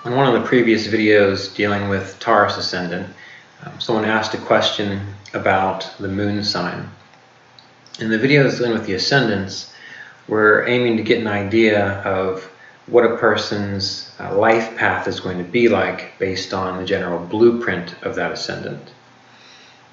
In one of the previous videos dealing with Taurus Ascendant, someone asked a question about the moon sign. In the videos dealing with the Ascendants, we're aiming to get an idea of what a person's life path is going to be like based on the general blueprint of that Ascendant.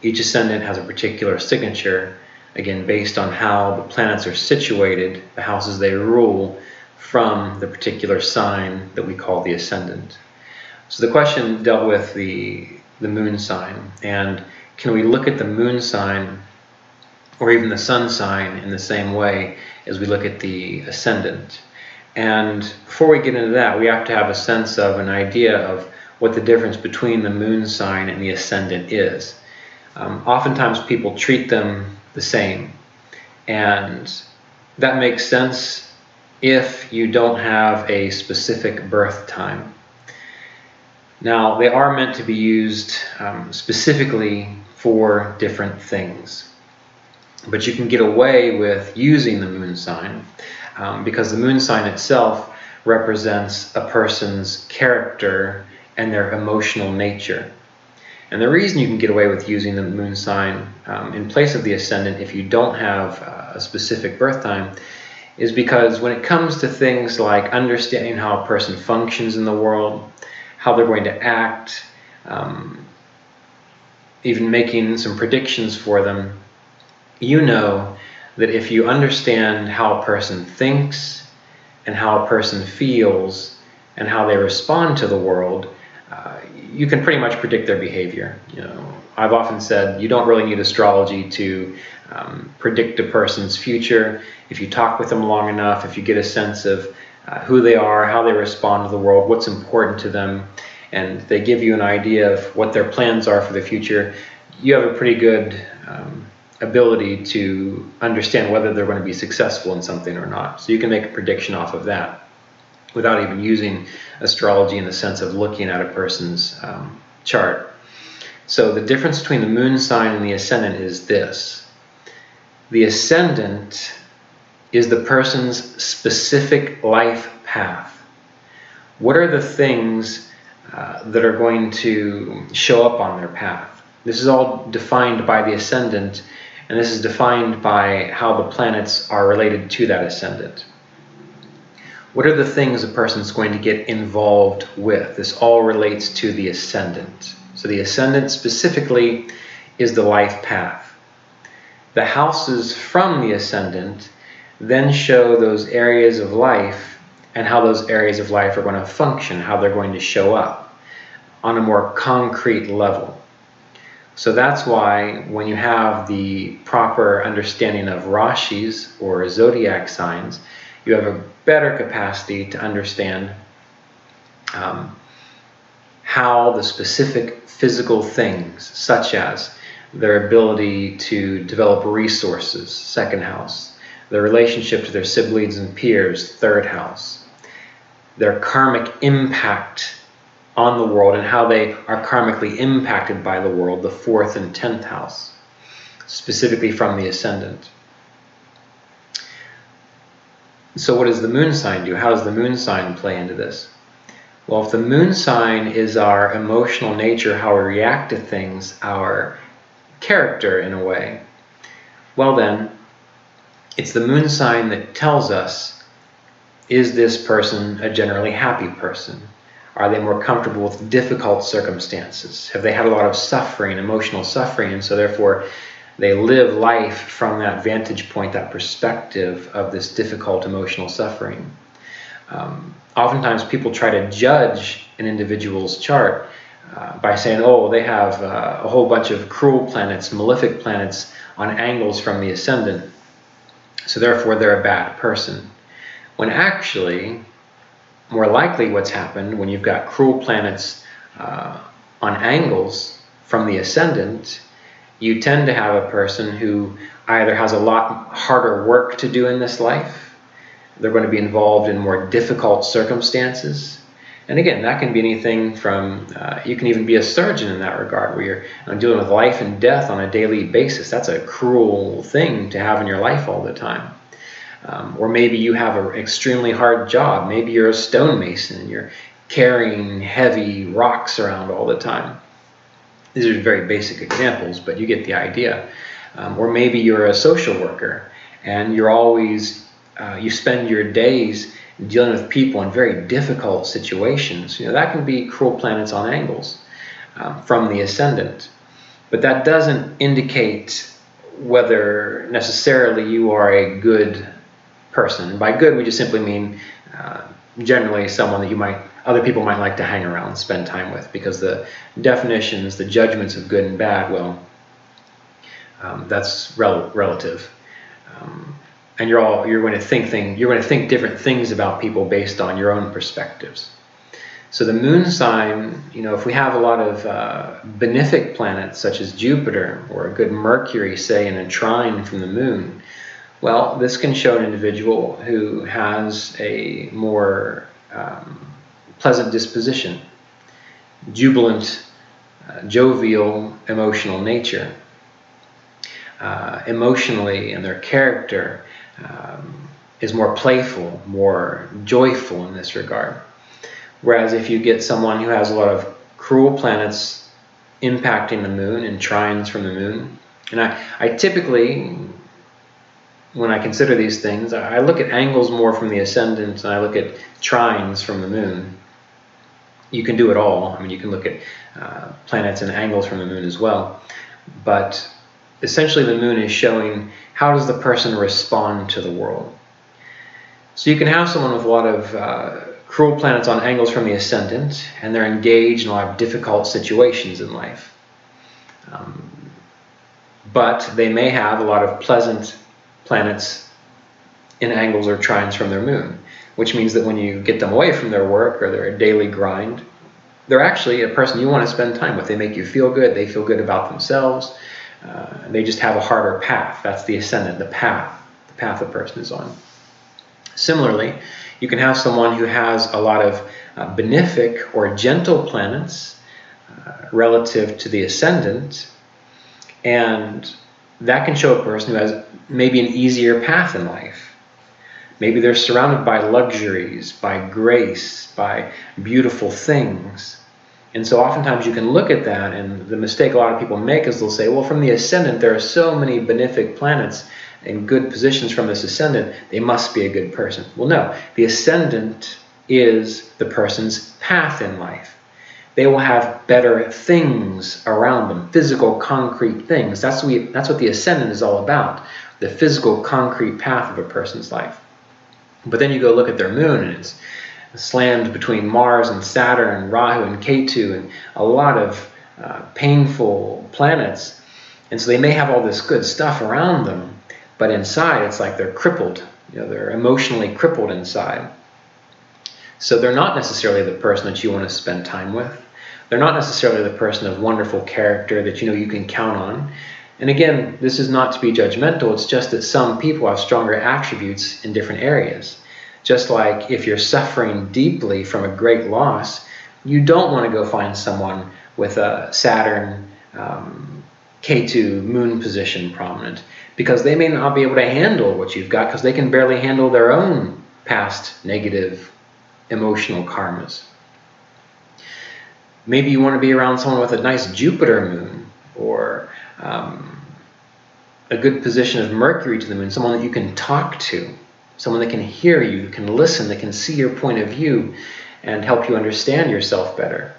Each Ascendant has a particular signature, again based on how the planets are situated, the houses they rule, from the particular sign that we call the Ascendant. So the question dealt with the moon sign, and can we look at the moon sign or even the sun sign in the same way as we look at the Ascendant? And before we get into that, we have to have a sense of an idea of what the difference between the moon sign and the Ascendant is. Oftentimes people treat them the same, and that makes sense if you don't have a specific birth time. Now, they are meant to be used specifically for different things, but you can get away with using the moon sign because the moon sign itself represents a person's character and their emotional nature. And the reason you can get away with using the moon sign in place of the Ascendant if you don't have a specific birth time is because when it comes to things like understanding how a person functions in the world, how they're going to act, even making some predictions for them, you know that if you understand how a person thinks and how a person feels and how they respond to the world, you can pretty much predict their behavior. I've often said you don't really need astrology to predict a person's future. If you talk with them long enough, if you get a sense of who they are, how they respond to the world, what's important to them, and they give you an idea of what their plans are for the future, you have a pretty good ability to understand whether they're going to be successful in something or not. So you can make a prediction off of that without even using astrology in the sense of looking at a person's chart. So the difference between the moon sign and the Ascendant is this. The Ascendant is the person's specific life path. What are the things that are going to show up on their path? This is all defined by the Ascendant, and this is defined by how the planets are related to that Ascendant. What are the things a person's going to get involved with? This all relates to the Ascendant. So the Ascendant specifically is the life path. The houses from the Ascendant then show those areas of life and how those areas of life are going to function, how they're going to show up on a more concrete level. So that's why when you have the proper understanding of Rashis or zodiac signs, you have a better capacity to understand how the specific physical things, such as their ability to develop resources, second house, their relationship to their siblings and peers, third house, their karmic impact on the world and how they are karmically impacted by the world, the fourth and 10th house, specifically from the Ascendant. So what does the moon sign do? How does the moon sign play into this? Well, if the moon sign is our emotional nature, how we react to things, our character in a way, well then, it's the moon sign that tells us, is this person a generally happy person? Are they more comfortable with difficult circumstances? Have they had a lot of suffering, emotional suffering, and so therefore they live life from that vantage point, that perspective of this difficult emotional suffering? Oftentimes people try to judge an individual's chart by saying, oh, they have a whole bunch of cruel planets, malefic planets on angles from the Ascendant, so therefore they're a bad person. When actually, more likely what's happened when you've got cruel planets on angles from the Ascendant, you tend to have a person who either has a lot harder work to do in this life, they're going to be involved in more difficult circumstances. And again, that can be anything from, you can even be a surgeon in that regard, where you're dealing with life and death on a daily basis. That's a cruel thing to have in your life all the time. Or maybe you have an extremely hard job. Maybe you're a stonemason and you're carrying heavy rocks around all the time. These are very basic examples, but you get the idea. Or maybe you're a social worker and you're always, you spend your days dealing with people in very difficult situations. That can be cruel planets on angles from the ascendant. But that doesn't indicate whether necessarily you are a good person. By good, we just simply mean generally someone that other people might like to hang around and spend time with, because the definitions, the judgments of good and bad, well, that's relative. And you're going to think different things about people based on your own perspectives. So the moon sign, if we have a lot of benefic planets such as Jupiter or a good Mercury, say, in a trine from the moon, well, this can show an individual who has a more pleasant disposition, jubilant, jovial, emotional nature. Emotionally, and their character is more playful, more joyful in this regard. Whereas if you get someone who has a lot of cruel planets impacting the moon and trines from the moon, and I typically, when I consider these things, I look at angles more from the ascendant and I look at trines from the moon. You can do it all. You can look at planets and angles from the moon as well. But essentially the moon is showing how does the person respond to the world. So you can have someone with a lot of cruel planets on angles from the ascendant, and they're engaged in a lot of difficult situations in life. But they may have a lot of pleasant planets in angles or trines from their moon, which means that when you get them away from their work or their daily grind, they're actually a person you want to spend time with. They make you feel good. They feel good about themselves. They just have a harder path. That's the ascendant, the path a person is on. Similarly, you can have someone who has a lot of benefic or gentle planets relative to the ascendant, and that can show a person who has maybe an easier path in life. Maybe they're surrounded by luxuries, by grace, by beautiful things. And so oftentimes you can look at that, and the mistake a lot of people make is they'll say, well, from the ascendant, there are so many benefic planets in good positions from this ascendant, they must be a good person. Well, no, the ascendant is the person's path in life. They will have better things around them, physical, concrete things. That's what the ascendant is all about, the physical, concrete path of a person's life. But then you go look at their moon, and it's slammed between Mars and Saturn and Rahu and Ketu and a lot of painful planets. And so they may have all this good stuff around them, but inside it's like they're crippled. They're emotionally crippled inside. So they're not necessarily the person that you want to spend time with. They're not necessarily the person of wonderful character that you can count on. And again, this is not to be judgmental. It's just that some people have stronger attributes in different areas. Just like if you're suffering deeply from a great loss, you don't want to go find someone with a Saturn, K2 moon position prominent, because they may not be able to handle what you've got because they can barely handle their own past negative emotional karmas. Maybe you want to be around someone with a nice Jupiter moon, or a good position of Mercury to the moon, someone that you can talk to, someone that can hear you, that can listen, that can see your point of view and help you understand yourself better.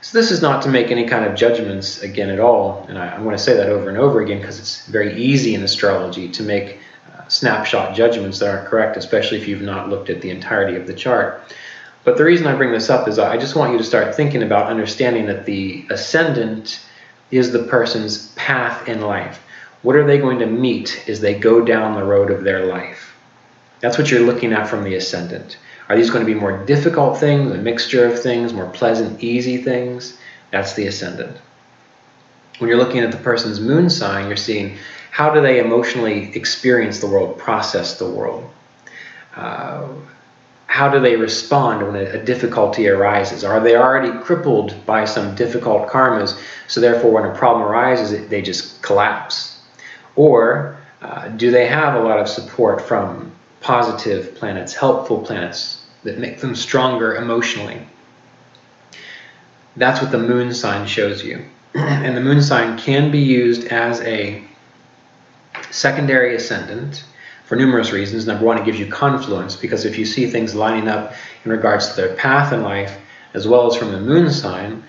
So this is not to make any kind of judgments again at all, and I'm going to say that over and over again because it's very easy in astrology to make snapshot judgments that aren't correct, especially if you've not looked at the entirety of the chart. But the reason I bring this up is I just want you to start thinking about understanding that the ascendant is the person's path in life. What are they going to meet as they go down the road of their life? That's what you're looking at from the ascendant. Are these going to be more difficult things, a mixture of things, more pleasant, easy things? That's the ascendant. When you're looking at the person's moon sign, you're seeing how do they emotionally experience the world, process the world? How do they respond when a difficulty arises? Are they already crippled by some difficult karmas, so therefore when a problem arises, they just collapse? Or do they have a lot of support from positive planets, helpful planets that make them stronger emotionally? That's what the moon sign shows you. And the moon sign can be used as a secondary ascendant for numerous reasons. Number one, it gives you confluence, because if you see things lining up in regards to their path in life, as well as from the moon sign,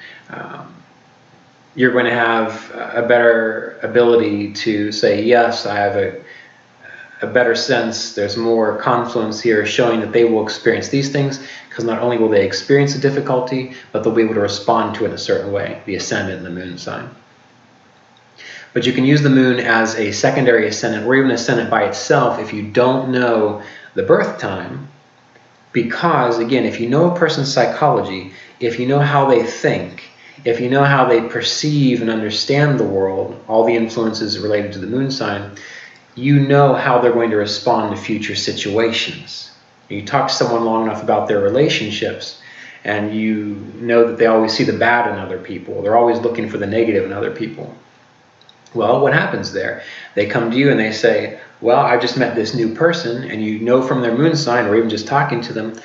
you're going to have a better ability to say, yes, I have a better sense, there's more confluence here showing that they will experience these things, because not only will they experience the difficulty, but they'll be able to respond to it in a certain way, the ascendant and the moon sign. But you can use the moon as a secondary ascendant, or even ascendant by itself if you don't know the birth time, because again, if you know a person's psychology, if you know how they think, if you know how they perceive and understand the world, all the influences related to the moon sign, you know how they're going to respond to future situations. You talk to someone long enough about their relationships, and you know that they always see the bad in other people. They're always looking for the negative in other people. Well, what happens there? They come to you and they say, well, I just met this new person, and you know from their moon sign, or even just talking to them,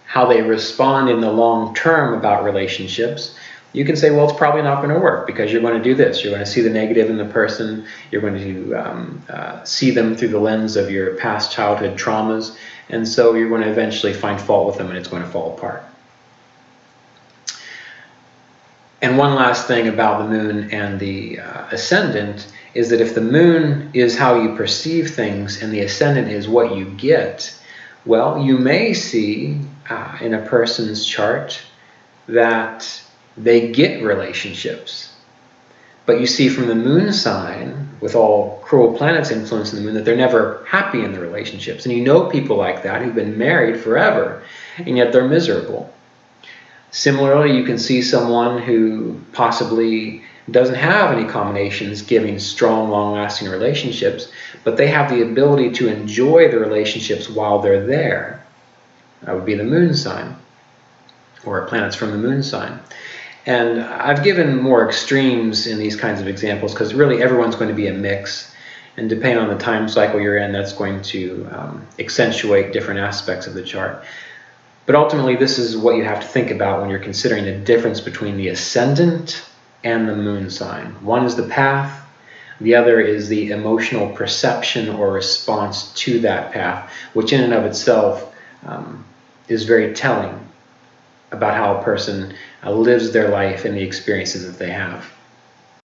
how they respond in the long term about relationships. You can say, well, it's probably not going to work, because you're going to do this. You're going to see the negative in the person. You're going to see them through the lens of your past childhood traumas. And so you're going to eventually find fault with them, and it's going to fall apart. And one last thing about the moon and the ascendant is that if the moon is how you perceive things and the ascendant is what you get, well, you may see in a person's chart that they get relationships. But you see from the moon sign, with all cruel planets influencing the moon, that they're never happy in the relationships. And you know people like that who've been married forever, and yet they're miserable. Similarly, you can see someone who possibly doesn't have any combinations giving strong, long-lasting relationships, but they have the ability to enjoy the relationships while they're there. That would be the moon sign, or planets from the moon sign. And I've given more extremes in these kinds of examples, because really everyone's going to be a mix. And depending on the time cycle you're in, that's going to accentuate different aspects of the chart. But ultimately, this is what you have to think about when you're considering the difference between the ascendant and the moon sign. One is the path. The other is the emotional perception or response to that path, which in and of itself is very telling about how a person lives their life and the experiences that they have.